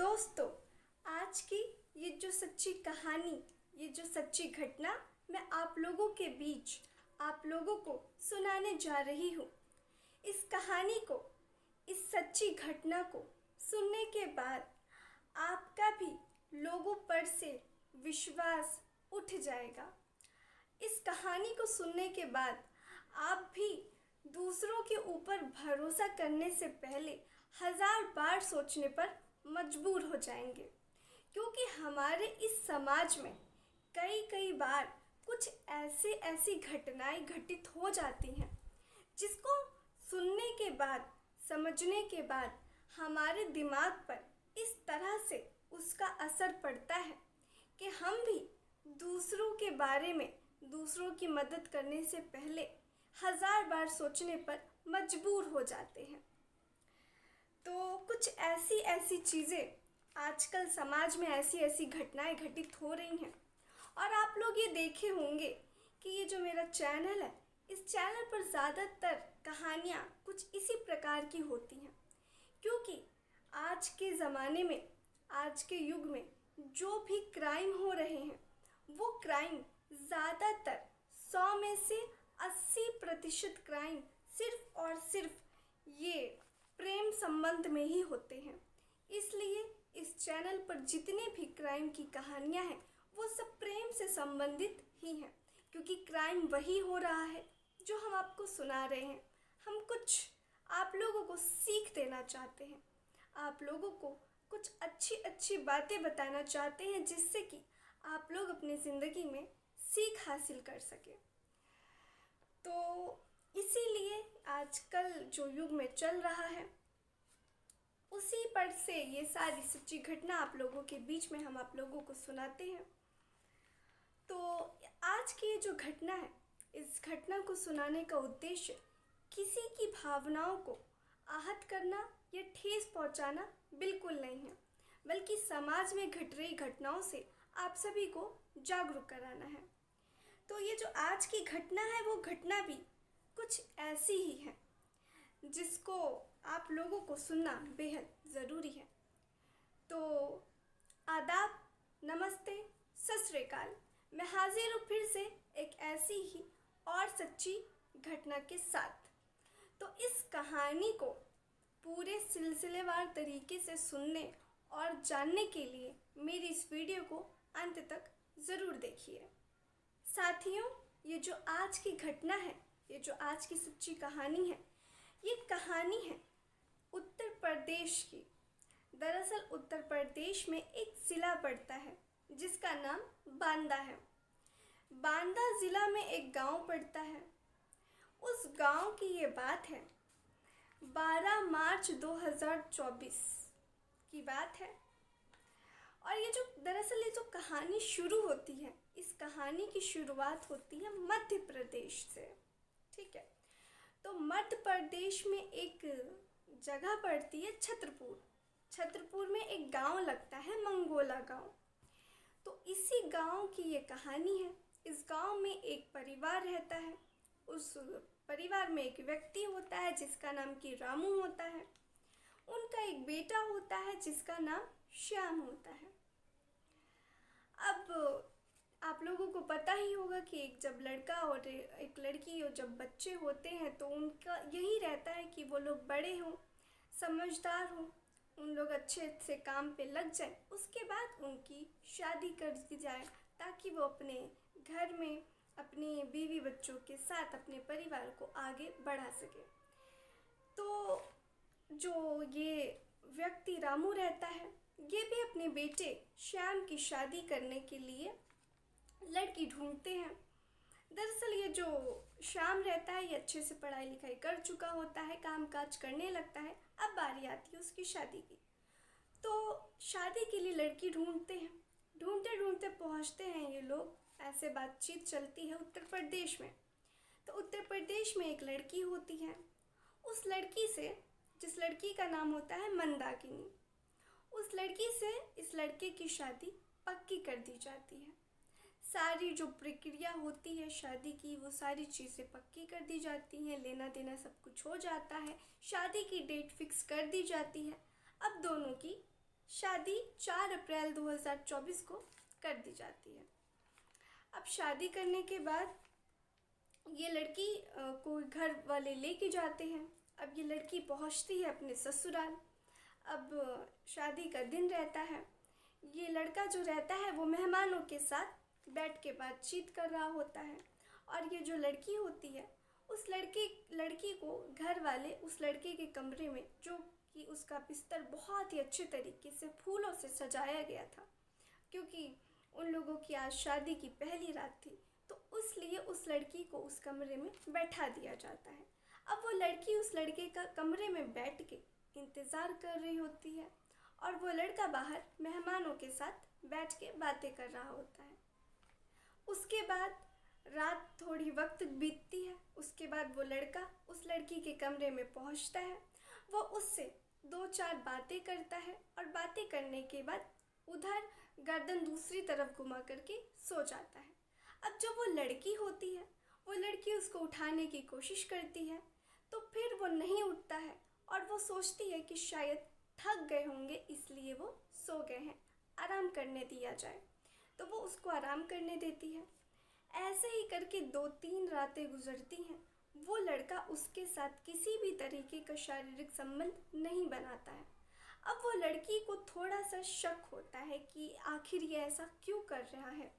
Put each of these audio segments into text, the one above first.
दोस्तों, आज की ये जो सच्ची कहानी, ये जो सच्ची घटना मैं आप लोगों के बीच आप लोगों को सुनाने जा रही हूँ। इस कहानी को, इस सच्ची घटना को सुनने के बाद आपका भी लोगों पर से विश्वास उठ जाएगा। इस कहानी को सुनने के बाद आप भी दूसरों के ऊपर भरोसा करने से पहले 1000 बार सोचने पर मजबूर हो जाएंगे, क्योंकि हमारे इस समाज में कई कई बार कुछ ऐसी घटनाएं घटित हो जाती हैं जिसको सुनने के बाद, समझने के बाद हमारे दिमाग पर इस तरह से उसका असर पड़ता है कि हम भी दूसरों के बारे में, दूसरों की मदद करने से पहले 1000 बार सोचने पर मजबूर हो जाते हैं। तो कुछ ऐसी चीज़ें आजकल समाज में ऐसी घटनाएं घटित हो रही हैं, और आप लोग ये देखे होंगे कि ये जो मेरा चैनल है, इस चैनल पर ज़्यादातर कहानियाँ कुछ इसी प्रकार की होती हैं, क्योंकि आज के ज़माने में, आज के युग में जो भी क्राइम हो रहे हैं वो क्राइम ज़्यादातर 100 में से 80% क्राइम सिर्फ और सिर्फ ये प्रेम संबंध में ही होते हैं। इसलिए इस चैनल पर जितने भी क्राइम की कहानियां हैं वो सब प्रेम से संबंधित ही हैं, क्योंकि क्राइम वही हो रहा है जो हम आपको सुना रहे हैं। हम कुछ आप लोगों को सीख देना चाहते हैं, आप लोगों को कुछ अच्छी बातें बताना चाहते हैं, जिससे कि आप लोग अपनी ज़िंदगी में सीख हासिल कर सकें। तो इसीलिए आजकल जो युग में चल रहा है उसी पर से ये सारी सच्ची घटना आप लोगों के बीच में हम आप लोगों को सुनाते हैं। तो आज की ये जो घटना है, इस घटना को सुनाने का उद्देश्य किसी की भावनाओं को आहत करना या ठेस पहुंचाना बिल्कुल नहीं है, बल्कि समाज में घट रही घटनाओं से आप सभी को जागरूक कराना है। तो ये जो आज की घटना है वो घटना भी कुछ ऐसी ही है जिसको आप लोगों को सुनना बेहद ज़रूरी है। तो आदाब, नमस्ते, सत श्री अकाल। मैं हाजिर हूँ फिर से एक ऐसी ही और सच्ची घटना के साथ। तो इस कहानी को पूरे सिलसिलेवार तरीके से सुनने और जानने के लिए मेरी इस वीडियो को अंत तक ज़रूर देखिए। साथियों, ये जो आज की घटना है, ये जो आज की सच्ची कहानी है, ये कहानी है उत्तर प्रदेश की। दरअसल उत्तर प्रदेश में एक ज़िला पड़ता है जिसका नाम बांदा है। बांदा ज़िला में एक गांव पड़ता है। उस गांव की ये बात है, 12 मार्च 2024 की बात है। और ये जो दरअसल ये जो कहानी शुरू होती है, इस कहानी की शुरुआत होती है मध्य प्रदेश से। ठीक है, तो मध्य प्रदेश में एक जगह पड़ती है छतरपुर। छतरपुर में एक गांव लगता है, मंगोला गांव। तो इसी गांव की ये कहानी है। इस गांव में एक परिवार रहता है। उस परिवार में एक व्यक्ति होता है जिसका नाम कि रामू होता है। उनका एक बेटा होता है जिसका नाम श्याम होता है। अब आप लोगों को पता ही होगा कि एक जब लड़का और एक लड़की और जब बच्चे होते हैं तो उनका यही रहता है कि वो लोग बड़े हों, समझदार हों, उन लोग अच्छे से काम पे लग जाए, उसके बाद उनकी शादी कर दी जाए, ताकि वो अपने घर में अपनी बीवी बच्चों के साथ अपने परिवार को आगे बढ़ा सके। तो जो ये व्यक्ति रामू रहता है, ये भी अपने बेटे श्याम की शादी करने के लिए लड़की ढूंढते हैं। दरअसल ये जो श्याम रहता है, ये अच्छे से पढ़ाई लिखाई कर चुका होता है, काम काज करने लगता है। अब बारी आती है उसकी शादी की। तो शादी के लिए लड़की ढूंढते हैं। ढूंढते ढूंढते पहुंचते हैं ये लोग, ऐसे बातचीत चलती है उत्तर प्रदेश में। तो उत्तर प्रदेश में एक लड़की होती है। उस लड़की से, जिस लड़की का नाम होता है मंदाकिनी, उस लड़की से इस लड़के की शादी पक्की कर दी जाती है। सारी जो प्रक्रिया होती है शादी की, वो सारी चीज़ें पक्की कर दी जाती हैं, लेना देना सब कुछ हो जाता है, शादी की डेट फिक्स कर दी जाती है। अब दोनों की शादी 4 अप्रैल 2024 को कर दी जाती है। अब शादी करने के बाद ये लड़की को घर वाले लेके जाते हैं। अब ये लड़की पहुंचती है अपने ससुराल। अब शादी का दिन रहता है। ये लड़का जो रहता है वो मेहमानों के साथ बैठ के बातचीत कर रहा होता है। और ये जो लड़की होती है उस लड़की को घर वाले उस लड़के के कमरे में, जो कि उसका बिस्तर बहुत ही अच्छे तरीके से फूलों से सजाया गया था, क्योंकि उन लोगों की आज शादी की पहली रात थी, तो इसलिए उस लड़की को उस कमरे में बैठा दिया जाता है। अब वो लड़की उस लड़के का कमरे में बैठ के इंतज़ार कर रही होती है और वो लड़का बाहर मेहमानों के साथ बैठ के बातें कर रहा होता है। उसके बाद रात थोड़ी वक्त बीतती है। उसके बाद वो लड़का उस लड़की के कमरे में पहुंचता है। वो उससे 2-4 बातें करता है और बातें करने के बाद उधर गर्दन दूसरी तरफ घुमा करके सो जाता है। अब जब वो लड़की होती है, वो लड़की उसको उठाने की कोशिश करती है, तो फिर वो नहीं उठता है और वो सोचती है कि शायद थक गए होंगे इसलिए वो सो गए हैं, आराम करने दिया जाए। तो वो उसको आराम करने देती है। ऐसे ही करके 2-3 रातें गुजरती हैं। वो लड़का उसके साथ किसी भी तरीके का शारीरिक संबंध नहीं बनाता है। अब वो लड़की को थोड़ा सा शक होता है कि आखिर ये ऐसा क्यों कर रहा है।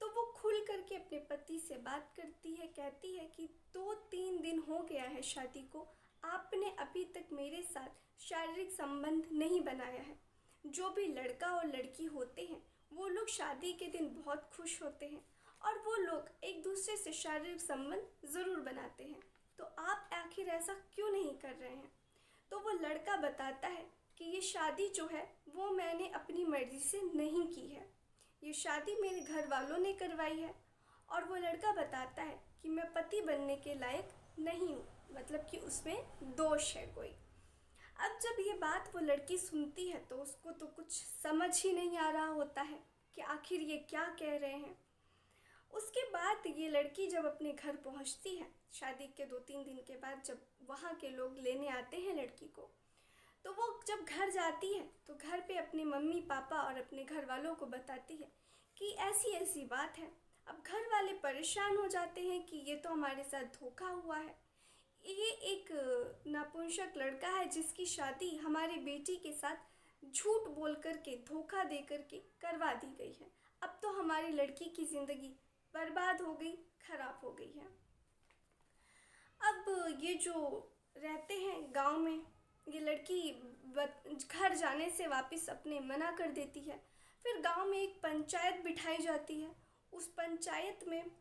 तो वो खुल करके अपने पति से बात करती है, कहती है कि 2-3 दिन हो गया है शादी को, आपने अभी तक मेरे साथ शारीरिक संबंध नहीं बनाया है। जो भी लड़का और लड़की होते हैं वो लोग शादी के दिन बहुत खुश होते हैं और वो लोग एक दूसरे से शारीरिक संबंध ज़रूर बनाते हैं, तो आप आखिर ऐसा क्यों नहीं कर रहे हैं। तो वो लड़का बताता है कि ये शादी जो है वो मैंने अपनी मर्ज़ी से नहीं की है, ये शादी मेरे घर वालों ने करवाई है। और वो लड़का बताता है कि मैं पति बनने के लायक नहीं हूँ, मतलब कि उसमें दोष है कोई। अब जब ये बात वो लड़की सुनती है तो उसको तो कुछ समझ ही नहीं आ रहा होता है कि आखिर ये क्या कह रहे हैं। उसके बाद ये लड़की जब अपने घर पहुंचती है, शादी के 2-3 दिन के बाद जब वहाँ के लोग लेने आते हैं लड़की को, तो वो जब घर जाती है तो घर पे अपने मम्मी पापा और अपने घर वालों को बताती है कि ऐसी ऐसी बात है। अब घर वाले परेशान हो जाते हैं कि ये तो हमारे साथ धोखा हुआ है, ये एक नपुंसक लड़का है जिसकी शादी हमारी बेटी के साथ झूठ बोल कर के, धोखा दे कर के करवा दी गई है। अब तो हमारी लड़की की ज़िंदगी बर्बाद हो गई, खराब हो गई है। अब ये जो रहते हैं गांव में, ये लड़की घर जाने से वापस अपने मना कर देती है। फिर गांव में एक पंचायत बिठाई जाती है। उस पंचायत में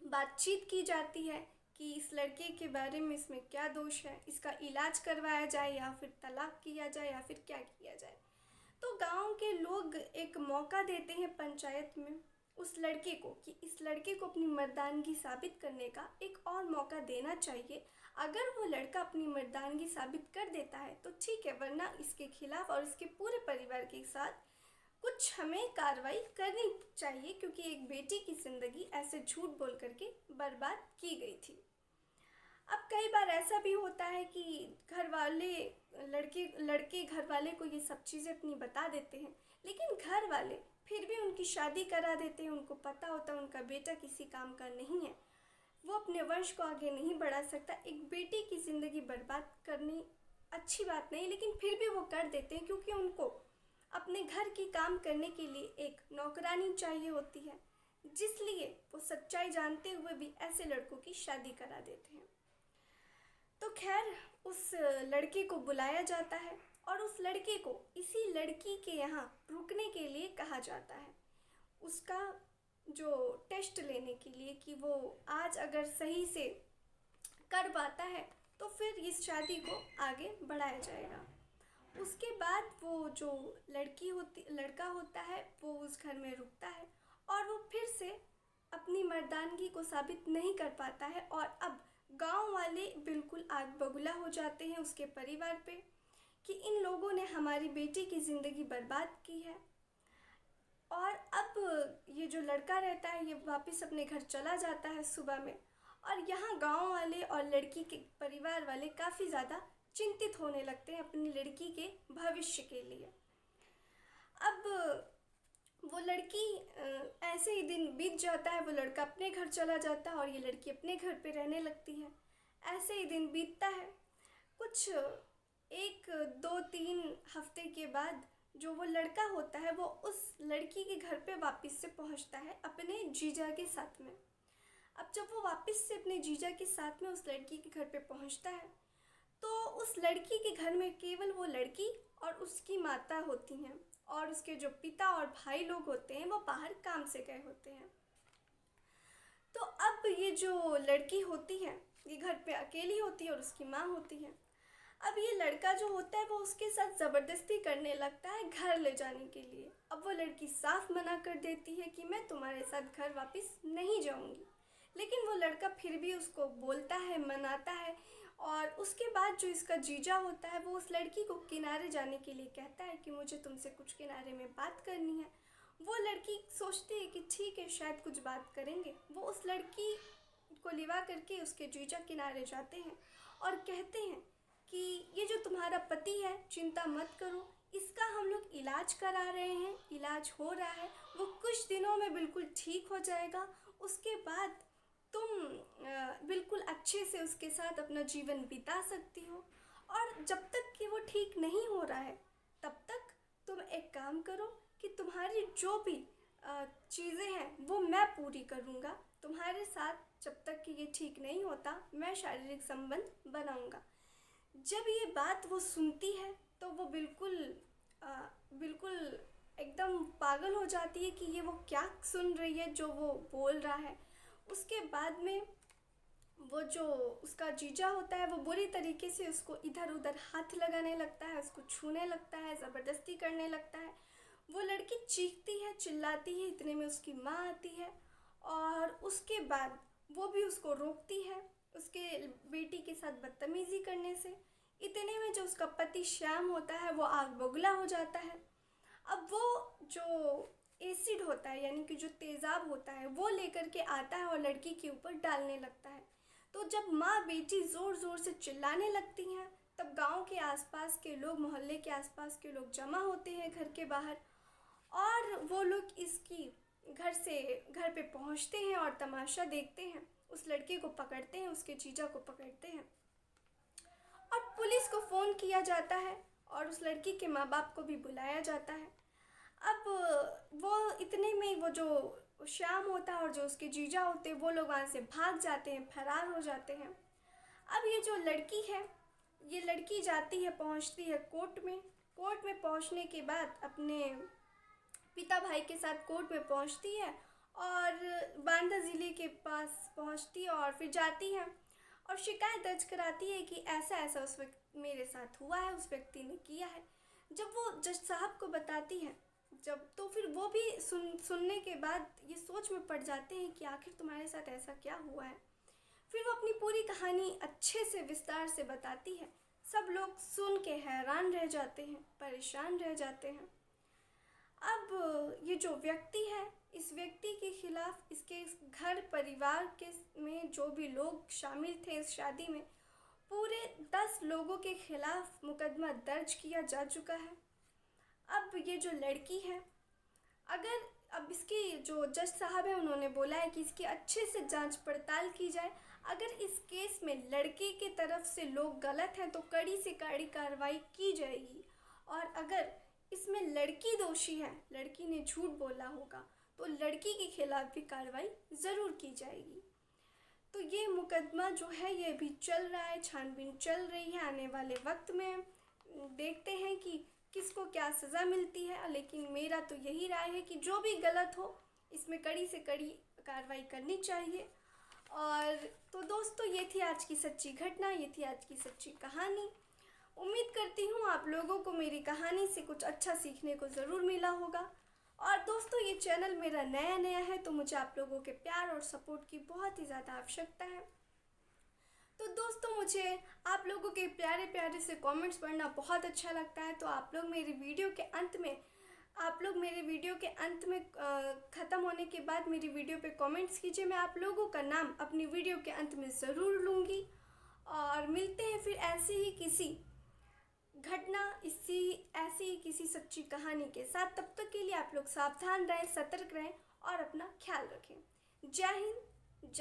बातचीत की जाती है कि इस लड़के के बारे में, इसमें क्या दोष है, इसका इलाज करवाया जाए या फिर तलाक किया जाए या फिर क्या किया जाए। तो गांव के लोग एक मौका देते हैं पंचायत में उस लड़के को कि इस लड़के को अपनी मर्दानगी साबित करने का एक और मौका देना चाहिए। अगर वो लड़का अपनी मर्दानगी साबित कर देता है तो ठीक है, वरना इसके खिलाफ और इसके पूरे परिवार के साथ कुछ हमें कार्रवाई करनी चाहिए, क्योंकि एक बेटी की ज़िंदगी ऐसे झूठ बोल करके बर्बाद की गई थी। अब कई बार ऐसा भी होता है कि घर वाले लड़के घर वाले को ये सब चीज़ें अपनी बता देते हैं, लेकिन घर वाले फिर भी उनकी शादी करा देते हैं। उनको पता होता है उनका बेटा किसी काम का नहीं है, वो अपने वंश को आगे नहीं बढ़ा सकता। एक बेटी की ज़िंदगी बर्बाद करनी अच्छी बात नहीं, लेकिन फिर भी वो कर देते हैं क्योंकि उनको अपने घर की काम करने के लिए एक नौकरानी चाहिए होती है, जिसलिए वो सच्चाई जानते हुए भी ऐसे लड़कों की शादी करा देते हैं। तो खैर, उस लड़के को बुलाया जाता है और उस लड़के को इसी लड़की के यहाँ रुकने के लिए कहा जाता है, उसका जो टेस्ट लेने के लिए कि वो आज अगर सही से कर पाता है तो फिर इस शादी को आगे बढ़ाया जाएगा। उसके बाद वो जो लड़का होता है वो उस घर में रुकता है और वो फिर से अपनी मर्दानगी को साबित नहीं कर पाता है। और अब गांव वाले बिल्कुल आग बबूला हो जाते हैं उसके परिवार पे कि इन लोगों ने हमारी बेटी की ज़िंदगी बर्बाद की है। और अब ये जो लड़का रहता है ये वापस अपने घर चला जाता है सुबह में, और यहाँ गांव वाले और लड़की के परिवार वाले काफ़ी ज़्यादा चिंतित होने लगते हैं अपनी लड़की के भविष्य के लिए। अब वो लड़की ऐसे ही दिन बीत जाता है, वो लड़का अपने घर चला जाता है और ये लड़की अपने घर पे रहने लगती है। ऐसे ही दिन बीतता है। कुछ 1 2 3 हफ्ते के बाद जो वो लड़का होता है वो उस लड़की के घर पे वापस से पहुंचता है अपने जीजा के साथ में। अब जब वो वापस से अपने जीजा के साथ में उस लड़की के घर पे पहुंचता है तो उस लड़की के घर में केवल वो लड़की और उसकी माता होती हैं और उसके जो पिता और भाई लोग होते हैं वो बाहर काम से गए होते हैं। तो अब ये जो लड़की होती है ये घर पे अकेली होती है और उसकी माँ होती है। अब ये लड़का जो होता है वो उसके साथ ज़बरदस्ती करने लगता है घर ले जाने के लिए। अब वो लड़की साफ मना कर देती है कि मैं तुम्हारे साथ घर वापस नहीं जाऊंगी, लेकिन वो लड़का फिर भी उसको बोलता है, मनाता है। और उसके बाद जो इसका जीजा होता है वो उस लड़की को किनारे जाने के लिए कहता है कि मुझे तुमसे कुछ किनारे में बात करनी है। वो लड़की सोचती है कि ठीक है, शायद कुछ बात करेंगे। वो उस लड़की को लिवा करके उसके जीजा किनारे जाते हैं और कहते हैं कि ये जो तुम्हारा पति है, चिंता मत करो, इसका हम लोग इलाज करा रहे हैं, इलाज हो रहा है, वो कुछ दिनों में बिल्कुल ठीक हो जाएगा। उसके बाद तुम बिल्कुल अच्छे से उसके साथ अपना जीवन बिता सकती हो। और जब तक कि वो ठीक नहीं हो रहा है तब तक तुम एक काम करो कि तुम्हारी जो भी चीज़ें हैं वो मैं पूरी करूँगा तुम्हारे साथ। जब तक कि ये ठीक नहीं होता मैं शारीरिक संबंध बनाऊँगा। जब ये बात वो सुनती है तो वो बिल्कुल एकदम पागल हो जाती है कि ये वो क्या सुन रही है जो वो बोल रहा है। उसके बाद में वो जो उसका जीजा होता है वो बुरी तरीके से उसको इधर उधर हाथ लगाने लगता है, उसको छूने लगता है, ज़बरदस्ती करने लगता है। वो लड़की चीखती है, चिल्लाती है, इतने में उसकी माँ आती है और उसके बाद वो भी उसको रोकती है उसके बेटी के साथ बदतमीज़ी करने से। इतने में जो उसका पति श्याम होता है वो आग बबूला हो जाता है। अब वो जो एसिड होता है यानी कि जो तेज़ाब होता है वो लेकर के आता है और लड़की के ऊपर डालने लगता है। तो जब माँ बेटी ज़ोर ज़ोर से चिल्लाने लगती हैं तब गांव के आसपास के लोग, मोहल्ले के आसपास के लोग जमा होते हैं घर के बाहर और वो लोग इसकी घर पे पहुंचते हैं और तमाशा देखते हैं। उस लड़के को पकड़ते हैं, उसके जीजा को पकड़ते हैं और पुलिस को फ़ोन किया जाता है और उस लड़की के माँ बाप को भी बुलाया जाता है। अब वो इतने में वो जो श्याम होता है और जो उसके जीजा होते हैं वो लोग वहाँ से भाग जाते हैं, फरार हो जाते हैं। अब ये जो लड़की है ये लड़की जाती है, पहुँचती है कोर्ट में। कोर्ट में पहुँचने के बाद अपने पिता भाई के साथ कोर्ट में पहुँचती है और बांदा ज़िले के पास पहुँचती है और फिर जाती है और शिकायत दर्ज कराती है कि ऐसा ऐसा उस व्यक्ति मेरे साथ हुआ है, उस व्यक्ति ने किया है। जब वो जज साहब को बताती है तो फिर वो भी सुनने के बाद ये सोच में पड़ जाते हैं कि आखिर तुम्हारे साथ ऐसा क्या हुआ है। फिर वो अपनी पूरी कहानी अच्छे से विस्तार से बताती है। सब लोग सुन के हैरान रह जाते हैं, परेशान रह जाते हैं। अब ये जो व्यक्ति है, इस व्यक्ति के खिलाफ इसके घर परिवार के में जो भी लोग शामिल थे इस शादी में, पूरे 10 लोगों के खिलाफ मुकदमा दर्ज किया जा चुका है। अब ये जो लड़की है, अब इसकी जो जज साहब है उन्होंने बोला है कि इसकी अच्छे से जांच पड़ताल की जाए। अगर इस केस में लड़के के तरफ से लोग गलत हैं तो कड़ी से कड़ी कार्रवाई की जाएगी और अगर इसमें लड़की दोषी है, लड़की ने झूठ बोला होगा, तो लड़की के खिलाफ भी कार्रवाई ज़रूर की जाएगी। तो ये मुकदमा जो है ये अभी चल रहा है, छानबीन चल रही है। आने वाले वक्त में देखते हैं कि किसको क्या सज़ा मिलती है, लेकिन मेरा तो यही राय है कि जो भी गलत हो इसमें कड़ी से कड़ी कार्रवाई करनी चाहिए। और तो दोस्तों ये थी आज की सच्ची घटना, ये थी आज की सच्ची कहानी। उम्मीद करती हूँ आप लोगों को मेरी कहानी से कुछ अच्छा सीखने को ज़रूर मिला होगा। और दोस्तों ये चैनल मेरा नया है तो मुझे आप लोगों के प्यार और सपोर्ट की बहुत ही ज़्यादा आवश्यकता है। तो दोस्तों मुझे आप लोगों के प्यारे प्यारे से कमेंट्स पढ़ना बहुत अच्छा लगता है। तो आप लोग मेरे वीडियो के अंत में ख़त्म होने के बाद मेरी वीडियो पे कमेंट्स कीजिए। मैं आप लोगों का नाम अपनी वीडियो के अंत में ज़रूर लूँगी। और मिलते हैं फिर ऐसी ही किसी घटना, ऐसी ही किसी सच्ची कहानी के साथ। तब तक के लिए आप लोग सावधान रहें, सतर्क रहें और अपना ख्याल रखें। जय हिंद।